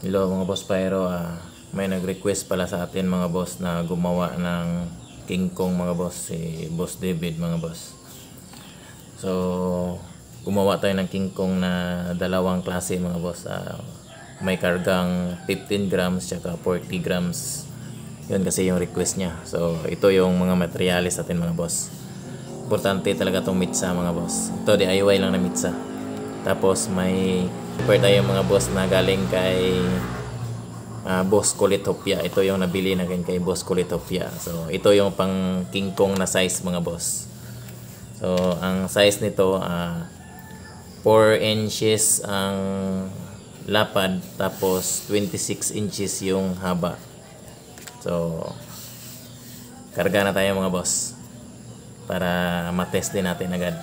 Hello mga boss Pyro, may nag-request pala sa atin mga boss na gumawa ng King Kong mga boss, si Boss David mga boss. So, gumawa tayo ng King Kong na dalawang klase mga boss. May kargang 15 grams tsaka 40 grams. Yun kasi yung request niya. So, ito yung mga materialis natin mga boss. Importante talaga itong mitsa mga boss. Ito DIY lang na mitsa. Tapos may super tayo mga boss na galing kay Boss Kulitopia. Ito yung nabili natin kay Boss Kulitopia. So ito yung pang King Kong na size mga boss. So ang size nito 4 inches ang lapad, tapos 26 inches yung haba. So karga na tayo mga boss para matest din natin agad.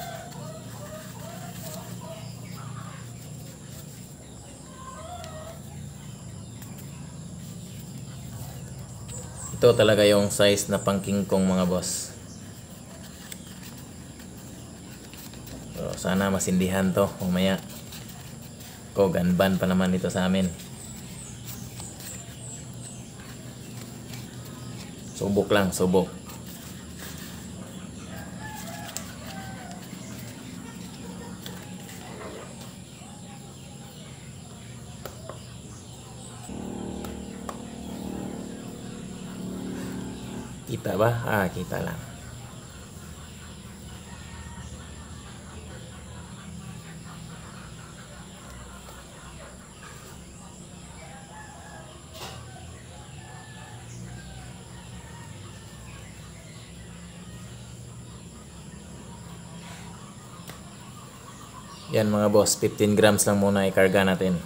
Ito talaga yung size na pang King Kong mga boss. So, sana masindihan to mamaya. Ganban pa naman ito sa amin. Subok lang, subok. Kita ba? Kita lang. Yan mga boss, 15 grams lang muna ikarga natin.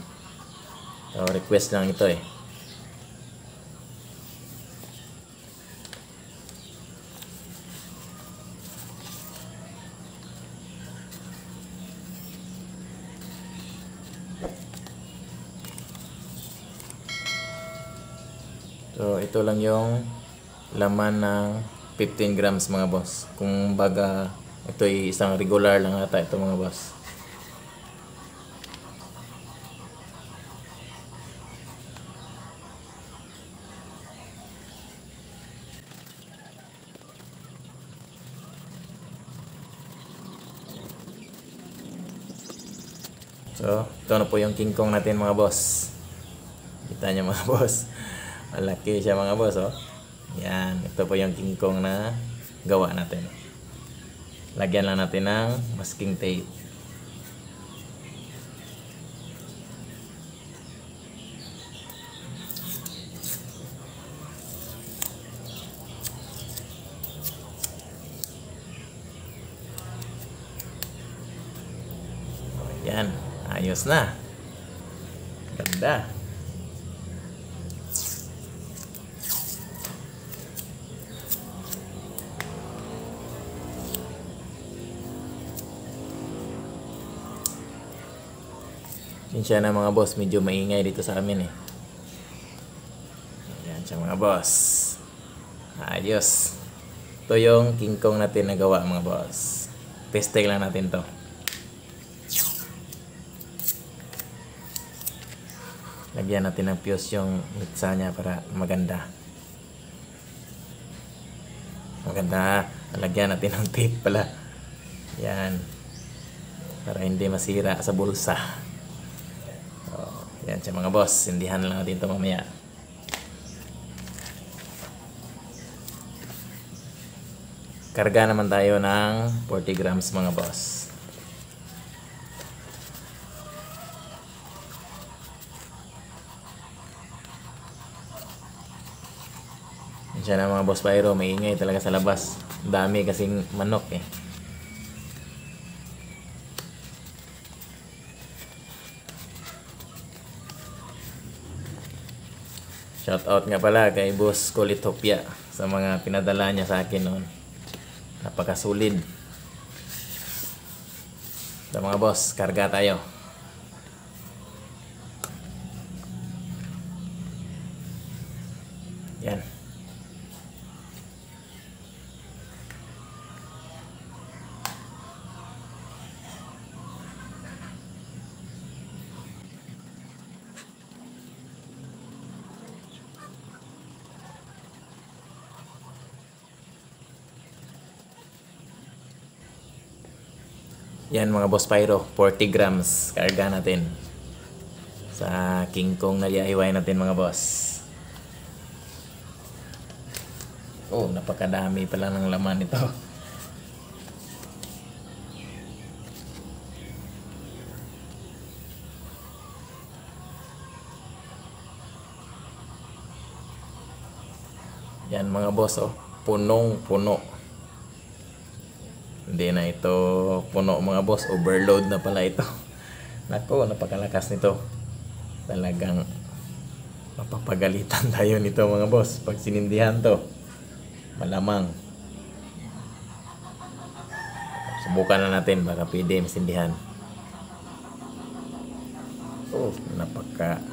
So, request lang ito eh. So, ito lang yung laman ng 15 grams mga boss. Kung baga, ito ay isang regular lang ata ito mga boss. So, ito na po yung King Kong natin mga boss. Kita nyo mga boss. Malaki siya mga boss, oh. Yan, ito po yung King Kong na gawa natin. Lagyan lang natin ng masking tape. Yan, ayos na. Ganda. Siya na mga boss, medyo maingay dito sa amin eh. Yan siya mga boss. Ayos. Ito yung King Kong natin na gawa mga boss. Testing lang natin to. Lagyan natin ng fuse yung mitsa niya para maganda. Maganda. Lagyan natin ng tape pala. Yan. Para hindi masira sa bulsa. Yan siya mga boss. Sindihan lang natin ito mamaya. Karga naman tayo ng 40 grams mga boss. Siya na mga boss Pyro, maingay talaga sa labas. Dami kasing manok eh. Shout out nga pala kay Boss Kulitopia sa mga pinadala niya sa akin noon. Napakasulid. So mga boss, karga tayo. Yan. Yan mga boss Pyro, 40 grams karga natin sa King Kong na DIY natin mga boss. Oh, napakadami pala ng laman ito. Yan mga boss, oh, punong-puno. Hindi na ito puno mga boss, overload na pala ito. Nako, napakalakas nito. Talagang mapapagalitan tayo nito mga boss pag sinindihan to. Malamang. Subukan na natin, baka pwede masindihan. Oh, napaka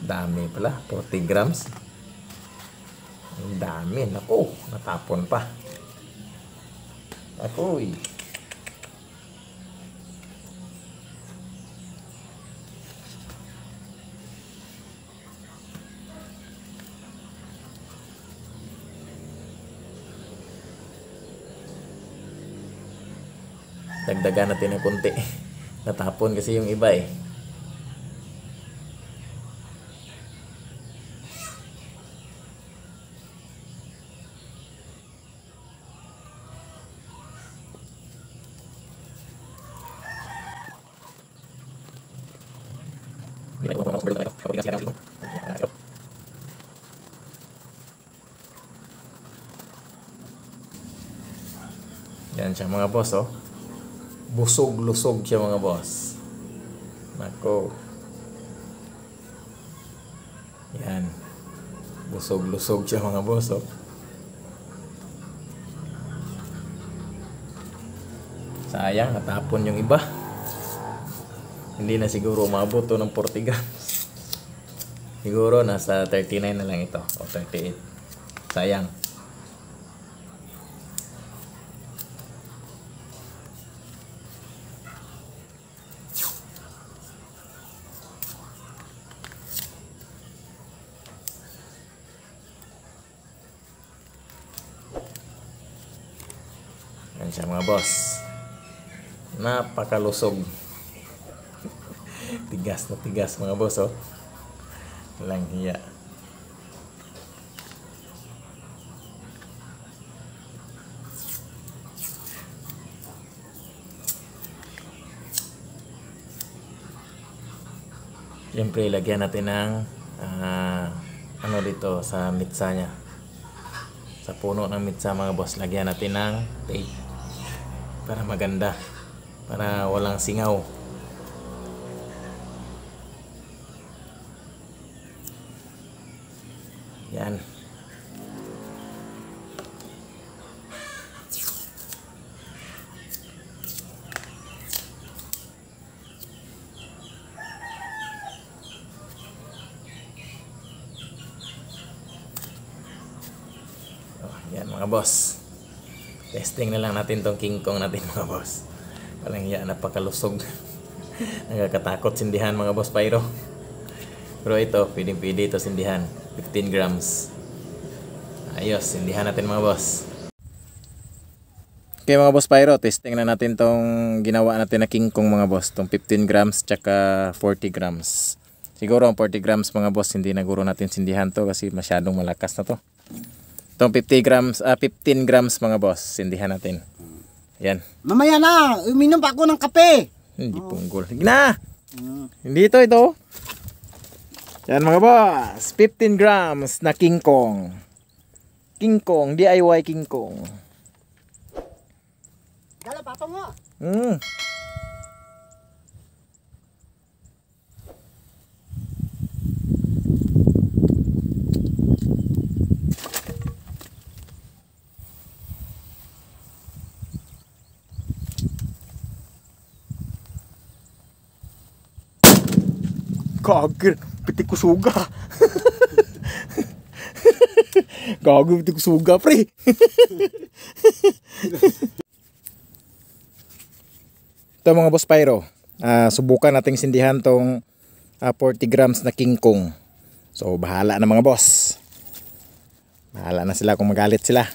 dami pala, 40 grams. Ang dami, nako, natapon pa. Ako'y dagdagan natin ng konti. Natapon kasi yung iba eh. Yan siya mga boss, oh. Busog-lusog siya mga boss. Nako. Yan. Busog-lusog siya mga boss, oh. Sayang, natapon yung iba. Hindi na siguro umabot to ng 40 grams. Siguro nasa 39 na lang ito. O 38. Sayang. Yan siya mga boss. Napakalusog. Tigas na tigas mga boss, oh. Walang hiya. Siyempre lagyan natin ng ano dito sa mitsa nya. Sa puno ng mitsa mga boss, lagyan natin ng tape para maganda, para walang singaw. Yan. Oh, yan mga boss. Testing na lang natin tong King Kong natin mga boss. Walang hiya, napakalusog. Nakakatakot sindihan mga boss Pyro. Pero ito, pwede ito sindihan. 15 grams. Ayos, sindihan natin mga boss. Okay mga boss Pyro, testing na natin tong ginawa natin na King Kong mga boss. Tong 15 grams tsaka 40 grams. Siguro ang 40 grams mga boss, hindi na guro natin sindihan to kasi masyadong malakas na to. Itong 15 grams mga boss, sindihan natin. Yan. Mamaya na, uminom pa ako ng kape. Hindi punggol. Sige na! Hindi ito. Yan mga boss, 15 grams na King Kong. King Kong, DIY King Kong. Dala patong mo. Kagir, piti ko suga. Gago, piti ko suga, pre. Ito mga boss Pyro, subukan nating sindihan tong 40 grams na King Kong. So bahala na mga boss. Bahala na sila kung magalit sila.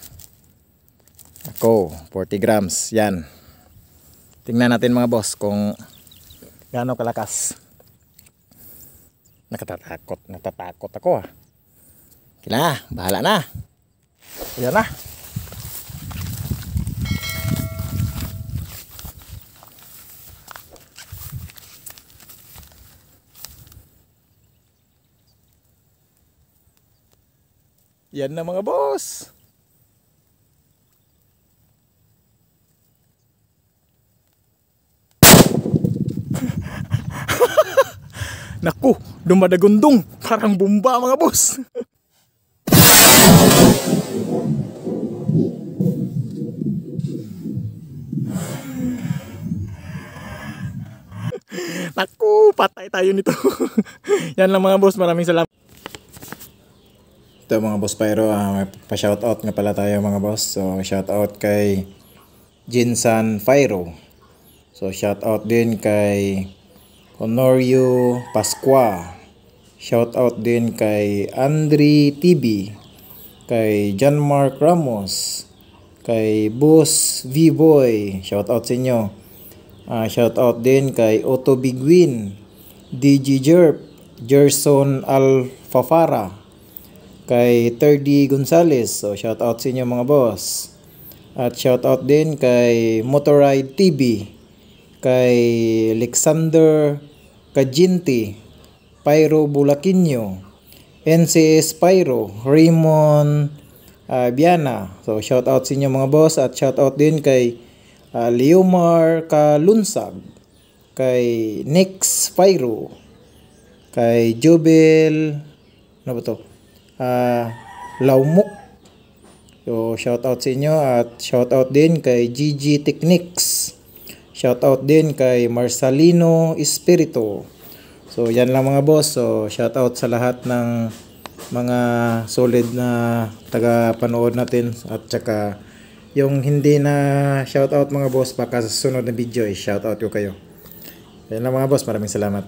Ako, 40 grams, yan. Tingnan natin mga boss kung gaano kalakas. Natatakot ako ah. Kila, bahala na. Ayan na. Yan na mga boss. Naku, dumadagundong. Parang bomba mga boss. Naku, patay tayo nito. Yan lang mga boss, maraming salamat. Ito mga boss Pyro, may pa-shoutout nga pala tayo mga boss. So shoutout kay Jinsan Pyro. So shoutout din kay Honorio Pasqua. Shoutout din kay Andri TV, kay John Mark Ramos, kay Boss V-Boy. Shoutout sa inyo. Shoutout din kay Otto Bigwin, DG Jerp, Gerson Alfafara, kay Terdy Gonzales. So shoutout sa inyo mga boss. At shoutout din kay Motorride TV, kay Alexander Kajinti, Pyro Bulaquinho, NCS Pyro, Raymond Biana. So shoutout sa inyo mga boss. At shoutout din kay Leomar Kalunsag, kay Nix Pyro, kay Jobel, ano ba to? Laumuk. So shoutout sa inyo. At shoutout din kay GG Techniques. Shoutout din kay Marcelino Espirito. So yan lang mga boss. So shoutout sa lahat ng mga solid na taga-panood natin. At saka yung hindi na shoutout mga boss, baka sa sunod na video shoutout ko kayo. Yan lang mga boss. Maraming salamat.